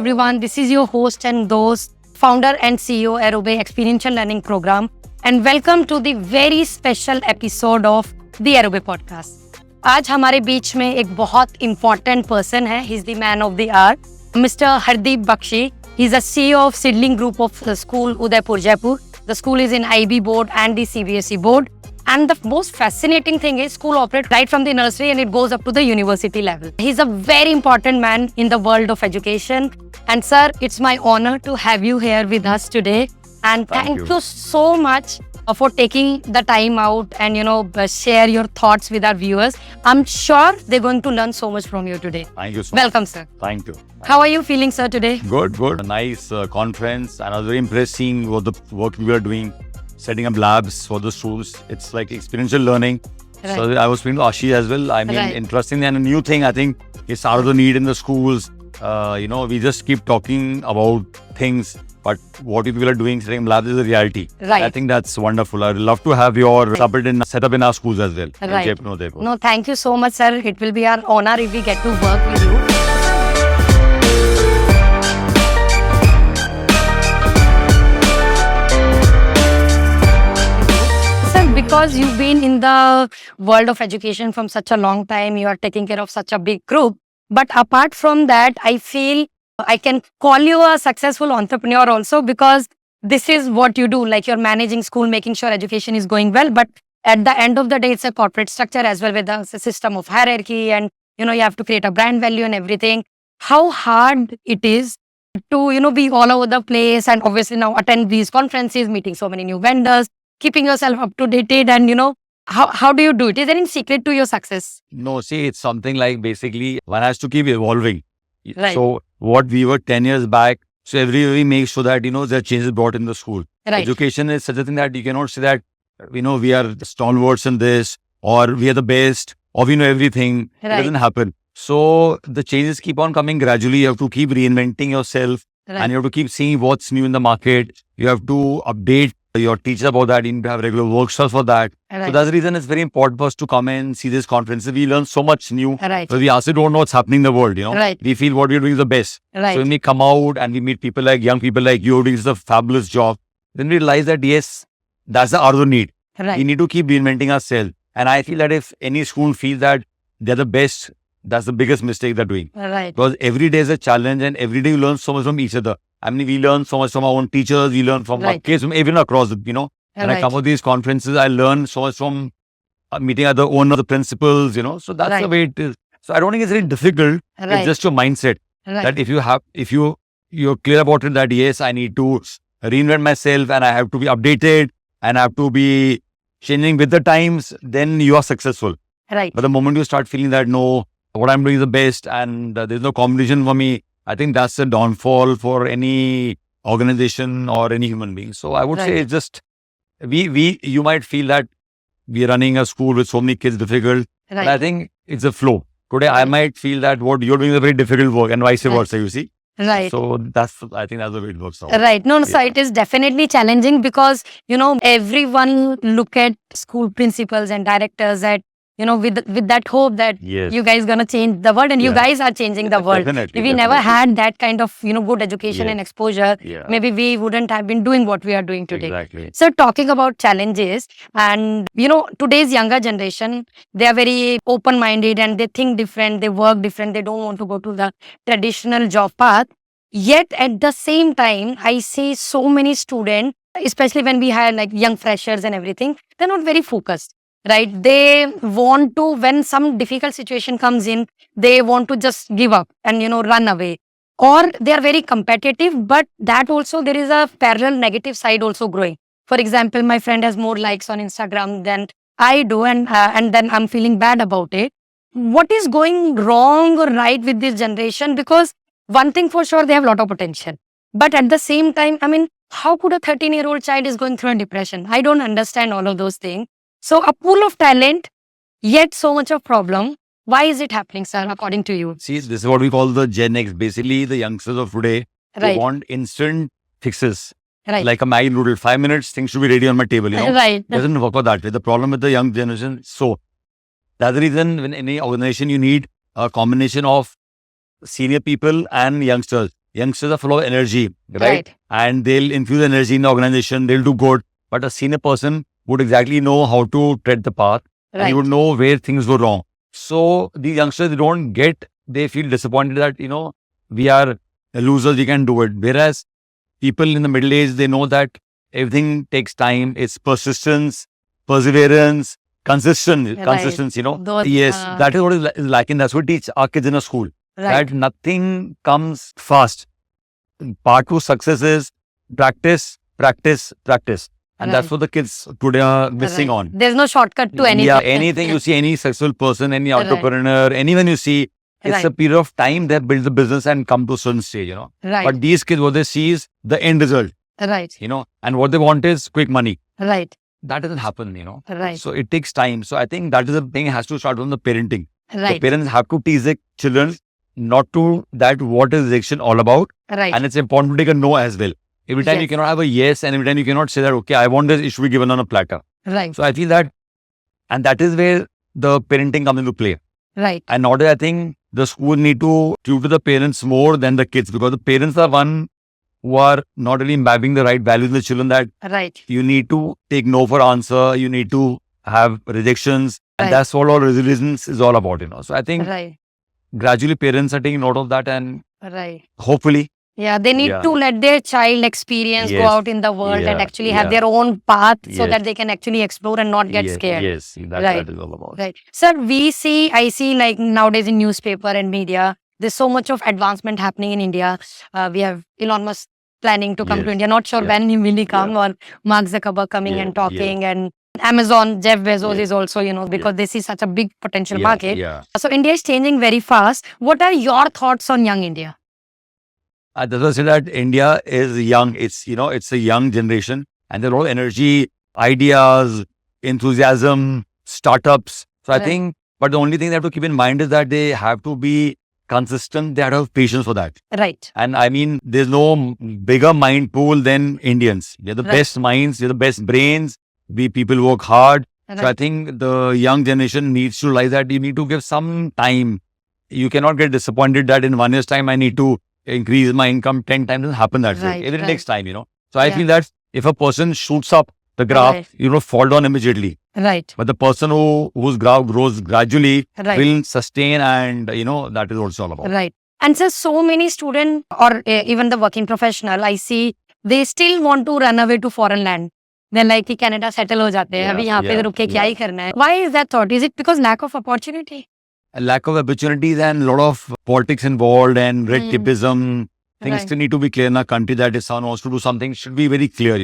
everyone. This is your host and host, founder and CEO Aerobe Experiential Learning Program, and welcome to the very special episode of the Aerobe Podcast. आज हमारे बीच में एक बहुत important person है. He's the man of the hour, Mr. Hardeep Bakshi. He's a CEO of Seedling Group of School Udaipur, Jaipur. The school is in IB board and the CBSE board. And the most fascinating thing is school operates right from the nursery and it goes up to the university level. He's a very important man in the world of education. And sir, it's my honor to have you here with us today. And thank you so much for taking the time out and share your thoughts with our viewers. I'm sure they're going to learn so much from you today. Thank you so much. Welcome, sir. Thank you. How are you feeling, sir, today? Good. A nice conference, and I was very impressed seeing what the work we were doing, setting up labs for the schools. It's like experiential learning. Right. So I was speaking to Ashi as well. I mean, interesting and a new thing. I think it's out of the need in the schools. We just keep talking about things, but what people are doing, setting up labs is a reality. Right. I think that's wonderful. I'd love to have your set up in our schools as well. Right. In Jaipur. No, thank you so much, sir. It will be our honor if we get to work with you. Because you've been in the world of education from such a long time, you are taking care of such a big group. But apart from that, I feel I can call you a successful entrepreneur also, because this is what you do. Like, you're managing school, making sure education is going well. But at the end of the day, it's a corporate structure as well, with a system of hierarchy, and you have to create a brand value and everything. How hard it is to be all over the place, and obviously now attend these conferences, meeting so many new vendors, keeping yourself up to date, and how do you do it? Is there any secret to your success? No, see, it's something like basically one has to keep evolving. Right. So what we were 10 years back, so every year we make sure that, there are changes brought in the school. Right. Education is such a thing that you cannot say that, we are stalwarts in this, or we are the best, or we know everything. Right. It doesn't happen. So the changes keep on coming gradually. You have to keep reinventing yourself. Right. And you have to keep seeing what's new in the market. You have to update your teachers about that. You need to have regular workshops for that. Right. So that's the reason it's very important for us to come and see these conferences. We learn so much new. Right. But we also don't know what's happening in the world, Right. We feel what we're doing is the best. Right. So when we come out and we meet people like young people like you doing a fabulous job, then we realize that yes, that's the other need. Right. We need to keep reinventing ourselves. And I feel that if any school feels that they're the best, that's the biggest mistake they're doing. Right. Because every day is a challenge and every day you learn so much from each other. I mean, we learn so much from our own teachers, we learn from our kids, from everyone across, When I come to these conferences, I learn so much from meeting other owners, the principals, So that's the way it is. So I don't think it's very difficult. Right. It's just your mindset. Right. That if you're clear about it, that yes, I need to reinvent myself and I have to be updated and I have to be changing with the times, then you are successful. Right. But the moment you start feeling that no, what I'm doing is the best and there's no competition for me, I think that's a downfall for any organization or any human being. So I would say it's just, you might feel that we're running a school with so many kids difficult, but I think it's a flow. Today, I might feel that what you're doing is a very difficult work and vice versa, you see. Right. So I think that's the way it works out. Right. No, so it is definitely challenging because, everyone look at school principals and directors at, with that hope that you guys gonna change the world, and you guys are changing the world. Definitely, If we never had that kind of, good education and exposure, Yeah. maybe we wouldn't have been doing what we are doing today. Exactly. So talking about challenges, and today's younger generation, they are very open-minded and they think different, they work different, they don't want to go to the traditional job path. Yet at the same time, I see so many students, especially when we had like young freshers and everything, they're not very focused. Right? They want to, when some difficult situation comes in, they want to just give up and, run away. Or they are very competitive, but that also, there is a parallel negative side also growing. For example, my friend has more likes on Instagram than I do, and then I'm feeling bad about it. What is going wrong or right with this generation? Because one thing for sure, they have a lot of potential. But at the same time, I mean, how could a 13-year-old child is going through a depression? I don't understand all of those things. So a pool of talent, yet so much of problem. Why is it happening, sir, according to you? See, this is what we call the Gen X. Basically, the youngsters of today, they Right. want instant fixes. Right. Like a Maggi noodle, 5 minutes, things should be ready on my table, Right. Doesn't work out that way. The problem with the young generation, so that's the reason when any organization you need a combination of senior people and youngsters. youngsters are full of energy, right? Right. And they'll infuse energy in the organization, they'll do good. But a senior person would exactly know how to tread the path and he Right. would know where things go wrong. So these youngsters, they feel disappointed that, we are losers, we can do it. Whereas people in the middle age, they know that everything takes time. It's persistence, perseverance, Right. consistency, Those, Yes, that is what is lacking. That's what we teach our kids in a school. right. That nothing comes fast. Part two success is practice, practice, practice. And that's Right. what the kids today are missing Right. on. There's no shortcut to anything. Yeah, anything you see, any successful person, any Right. entrepreneur, anyone you see, it's a Right. period of time they build the business and come to a certain stage, Right. But these kids, what they see is the end result, Right. and what they want is quick money. Right. That doesn't happen, Right. So it takes time. So I think that is the thing has to start from the parenting. The Right. parents have to teach their children not to that what is rejection all about. Right. And it's important to take a no as well. Every time you Yes. cannot have a yes, and every time you cannot say that, okay, I want this, it should be given on a platter. Right. So I feel that, and that is where the parenting comes into play. Right. And nowadays, I think the school need to tutor the parents more than the kids, because the parents are one who are not really imbibing the right values in the children, that Right. you need to take no for answer, you need to have rejections. And Right. that's what all resilience is all about, So I think Right. gradually parents are taking note of that, and Right. hopefully, Yeah, they need Yeah. to let their child experience, go Yes. out in the world and Yeah. actually have Yeah. their own path so Yes. that they can actually explore and not get yes, scared. yes, that Right. is all about. Right. Sir, I see like nowadays in newspaper and media, there's so much of advancement happening in India. We have Elon Musk planning to come to Yes. India. Not sure Yeah. when he will come, or Mark Zuckerberg coming Yeah. and talking, and Amazon, Jeff Bezos Yeah. is also, because they see such a big potential Yeah, market. yeah. So India is changing very fast. What are your thoughts on young India? That's why I say that India is young. It's a young generation, and there are a lot of energy, ideas, enthusiasm, startups. So I Right. think, but the only thing they have to keep in mind is that they have to be consistent. They have to have patience for that. Right. And I mean, there's no bigger mind pool than Indians. They're the Right. best minds, they're the best brains. We people work hard. So I Right. think the young generation needs to realize that you need to give some time. You cannot get disappointed that in 1 year's time I need to increase my income 10 times. It doesn't happen that Right, way. It right. takes time, So I Yeah. feel that if a person shoots up the graph, Right. you don't fall down immediately. Right. But the person whose graph grows gradually Right. will sustain, and that is also all about. Right. And so many students or even the working professional, I see, they still want to run away to foreign land. They're like कि Canada settle हो जाते हैं, Yeah, अभी यहाँ पे yeah, रुक के क्या yeah. ही करना है? Why is that thought? Is it because lack of opportunity? A lack of opportunities and a lot of politics involved and red Mm. tapeism. Things Right. still need to be clear in our country, that if someone wants to do something, should be very clear,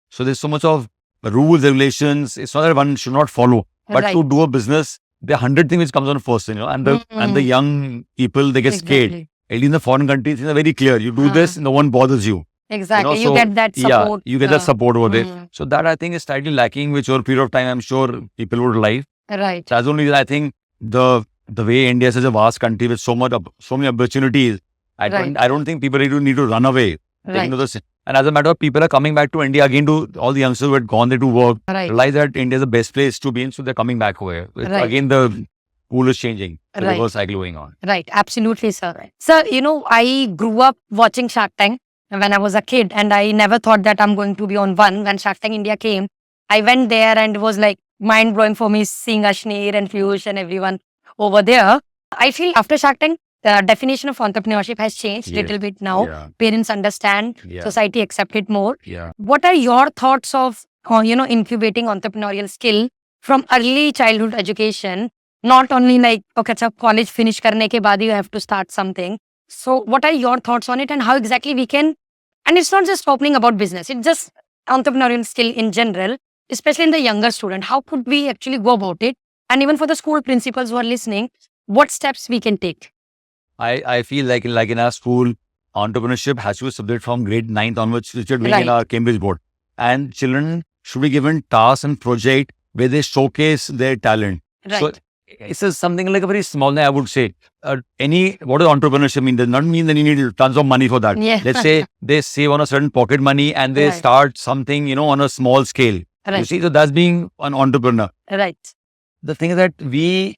So there's so much of rules, regulations. It's not that one should not follow, but Right. to do a business, there are 100 things which comes on first, and the Mm. young people, they get scared. Exactly. At least in the foreign countries, things are very clear. You do this, no one bothers you. Exactly. You so, get that support. Yeah, you get that support over there. Mm. So that I think is slightly lacking, which over a period of time, I'm sure people would like. Right. That's the only reason I think the way India is such a vast country with so many opportunities, I don't think people need to run away. Right. And as a matter of people are coming back to India again, to all the youngsters who had gone there to work, Right. realize that India is the best place to be in, so they're coming back over. Right. Again, the pool is changing. The Right. reverse cycle going on. Right. Absolutely, sir. Sir, I grew up watching Shark Tank when I was a kid, and I never thought that I'm going to be on one. When Shark Tank India came, I went there and it was like mind blowing for me seeing Ashneer and Piyush and everyone over there. I feel after Shark Tank, the definition of entrepreneurship has changed Yeah. little bit now. Yeah. Parents understand, Yeah. society accept it more. Yeah. What are your thoughts of, incubating entrepreneurial skill from early childhood education? Not only like, okay, so college finish karne ke baad you have to start something. So what are your thoughts on it, and how exactly we can, and it's not just opening about business, it's just entrepreneurial skill in general, especially in the younger student. How could we actually go about it? And even for the school principals who are listening, what steps we can take? I feel like in our school, entrepreneurship has to be subject from grade 9th onwards, which we're doing Right. in our Cambridge board. And children should be given tasks and project where they showcase their talent. Right. So it's something like a very small thing, I would say. What does entrepreneurship mean? Does not mean that you need tons of money for that. Yeah. Let's say they save on a certain pocket money and they Right. start something, on a small scale. You Right. see, so that's being an entrepreneur. Right. The thing is that we,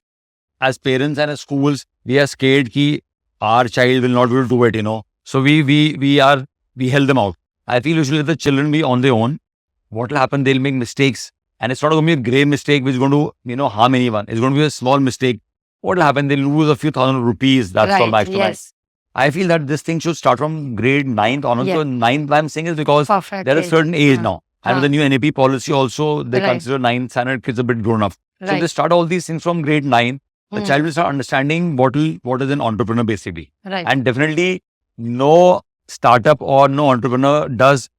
as parents and as schools, we are scared that our child will not be able to do it, So we held them out. I feel usually the children be on their own. What will happen? They'll make mistakes, and it's not going to be a grave mistake which is going to harm anyone. It's going to be a small mistake. What will happen? They'll lose a few thousand rupees. That's all Right. max to max. Yes. I feel that this thing should start from grade 9th onwards. Yeah. So 9th, I'm saying is because Perfect. there is a certain age Uh, now. And with the new NAP policy also, they Right. consider 9th standard kids a bit grown up. So Right. they start all these things from grade 9. The Hmm. child will start understanding what is an entrepreneur basically. Right. And definitely no startup or no entrepreneur does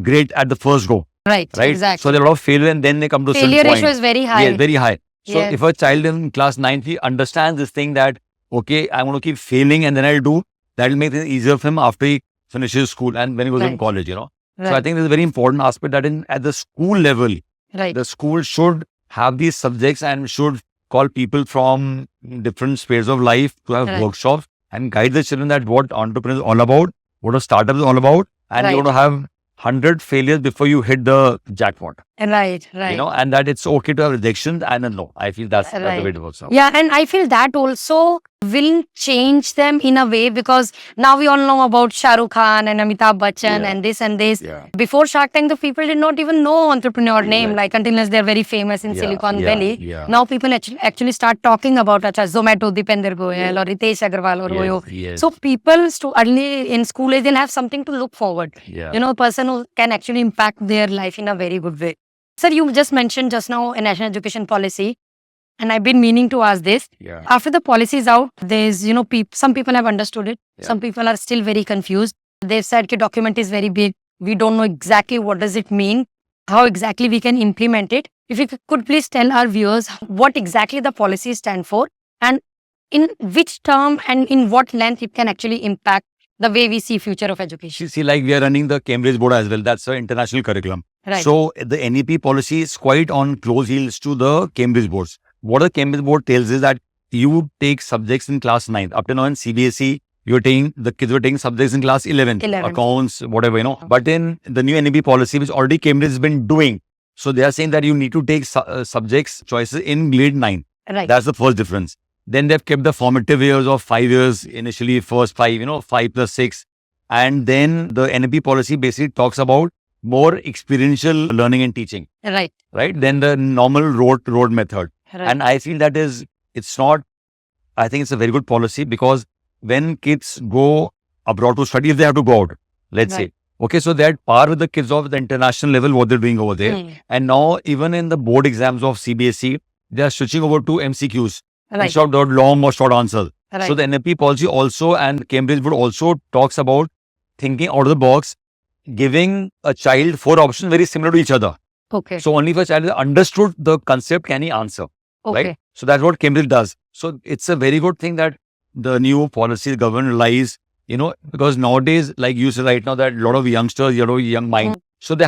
great at the first go. Right. Right? Exactly. So there are a lot of failure and then they come to a Failure certain ratio point. is very high. Yes, very high. So Yes. if a child in class 9th, he understands this thing that, okay, I'm going to keep failing and then I'll do, that will make it easier for him after he finishes school and when he goes in Right. college, So I Right. think there's a very important aspect that at the school level, Right. the school should have these subjects and should call people from different spheres of life to have Right. workshops and guide the children that what entrepreneur is all about, what a startup is all about, and you're Right. going to have 100 failures before you hit the jackpot. Right. Right. And that it's okay to have rejections and a no. I feel that's the way Right. it works out. Yeah, and I feel that also will change them in a way because now we all know about Shah Rukh Khan and Amitabh Bachchan Yeah. and this. Yeah. Before Shark Tank, the people did not even know entrepreneur name, Right. like until they're very famous in Yeah, Silicon yeah, Valley. yeah. Now people actually start talking about Zomato, Deepinder Goyal or Ritesh Agarwal or Oyo. Yes. So people early in school age, they'll have something to look forward. yeah. A person who can actually impact their life in a very good way. Sir, you just mentioned just now a national education policy, and I've been meaning to ask this. Yeah. After the policy is out, there's, some people have understood it. Yeah. Some people are still very confused. They've said the document is very big. We don't know exactly what does it mean, how exactly we can implement it. If you could please tell our viewers what exactly the policies stand for and in which term and in what length it can actually impact the way we see future of education. See, like we are running the Cambridge board as well. That's an international curriculum. Right. So the NEP policy is quite on close heels to the Cambridge boards. What the Cambridge board tells is that you take subjects in class 9. Up to now in CBSE, the kids were taking subjects in class 11. 11. Accounts, whatever, But in the new NEP policy, which already Cambridge has been doing, so they are saying that you need to take subjects choices in grade 9. Right. That's the first difference. Then they've kept the formative years of 5 years, initially first 5, 5 plus 6. And then the NEP policy basically talks about more experiential learning and teaching, Right. right? Then the normal road method. Right. And I feel that I think it's a very good policy because when kids go abroad to study, if they have to go out, let's say, Right. okay, so they're at par with the kids of the international level, what they're doing over there. Hmm. And now even in the board exams of CBSE, they are switching over to MCQs. Right. Instead of the long or short answers. Right. So the NEP policy also and Cambridge would also talks about thinking out of the box, giving a child 4 options very similar to each other. Okay. So only if a child has understood the concept can he answer. Okay. Right? So that's what Cambridge does. So it's a very good thing that the new policy government relies, because nowadays, like you said right now, that a lot of youngsters, young mind. So they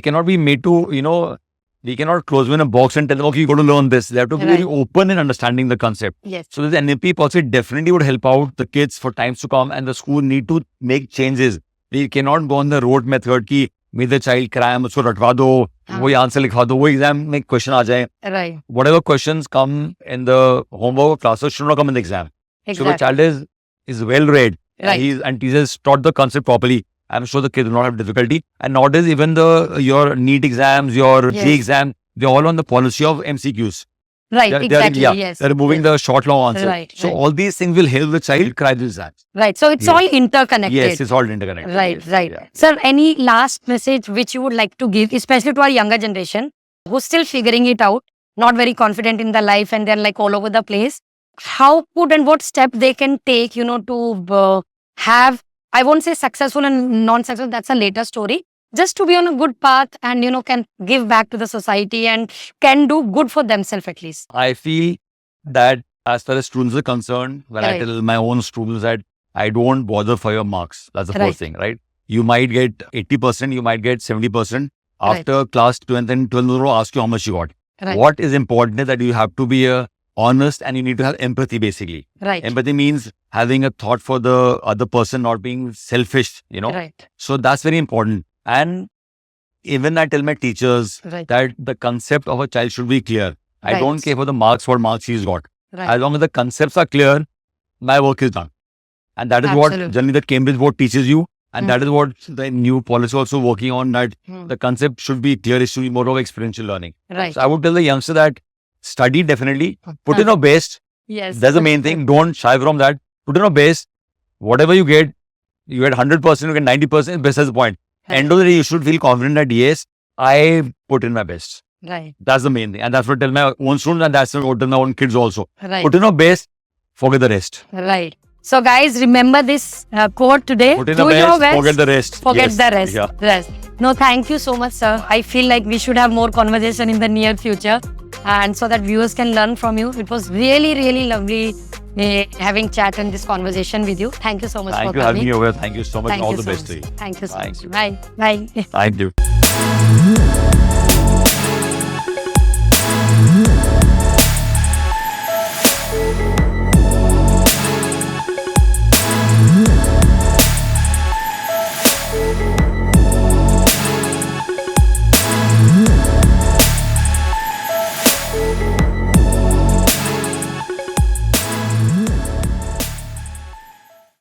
cannot be made to, we cannot close them in a box and tell them, okay, you got to learn this. They have to be very open in understanding the concept. Yes. So the NEP policy definitely would help out the kids for times to come, and the school need to make changes. We cannot go on the rote method ki make the child cry, usko ratwa do, wohi answer likhwa do, wohi exam mein question aa jaye. Right. Whatever questions come in the homework classes should not come in the exam. So the Exactly. child is well read, Right. and teachers taught the concept properly. I'm sure the kids will not have difficulty. And nowadays, even your NEET exams, your Yes. JEE exam, they're all on the policy of MCQs. Right. They're- Exactly. Yes. They're removing the short, long answer. Right, So right. all these things will help the child cry the exams. Right. So it's Yes. all interconnected. Yes, it's all interconnected. Right, Yes, right. yeah. Sir, any last message which you would like to give, especially to our younger generation who's still figuring it out, not very confident in their life and they're like all over the place? How could and what step they can take, to have, I won't say successful and non-successful, that's a later story. Just to be on a good path and, can give back to the society and can do good for themselves at least. I feel that as far as students are concerned, when I Right. tell my own students that I don't bother for your marks, that's the Right. first thing, right? You might get 80%, you might get 70%. Right. After class 12 and 12, they'll ask you how much you got. Right. What is important is that you have to be honest and you need to have empathy basically. Right. Empathy means having a thought for the other person, not being selfish, Right. So that's very important. And even I tell my teachers Right. that the concept of a child should be clear. I Right. don't care for the marks, what marks he's got. Right. As long as the concepts are clear, my work is done. And that is what Absolutely. generally the Cambridge board teaches you. And Hmm. that is what the new policy also working on, that Hmm. the concept should be clear, it should be more of experiential learning. Right. So I would tell the youngster that study definitely, put in your best. Yes. That's the main thing. Don't shy from that. Put in your best. Whatever you get 100%, you get 90%, best as the point. Right. End of the day, you should feel confident that yes, I put in my best. Right. That's the main thing. And that's what I tell my own students, and that's what I tell my own kids also. Right. Put in your best, forget the rest. Right. So, guys, remember this quote today. Put in Do the your best, best. forget the rest. Forget Yes. the rest. Yeah. Rest. No, thank you so much, sir. I feel like we should have more conversation in the near future, and so that viewers can learn from you. It was really, really lovely having chat and this conversation with you. Thank you so much Thank for you for having coming. me over. Thank you so much. Thank and all you the so best much. to you. Thank you so Thanks. much. Bye. Bye. Thank you.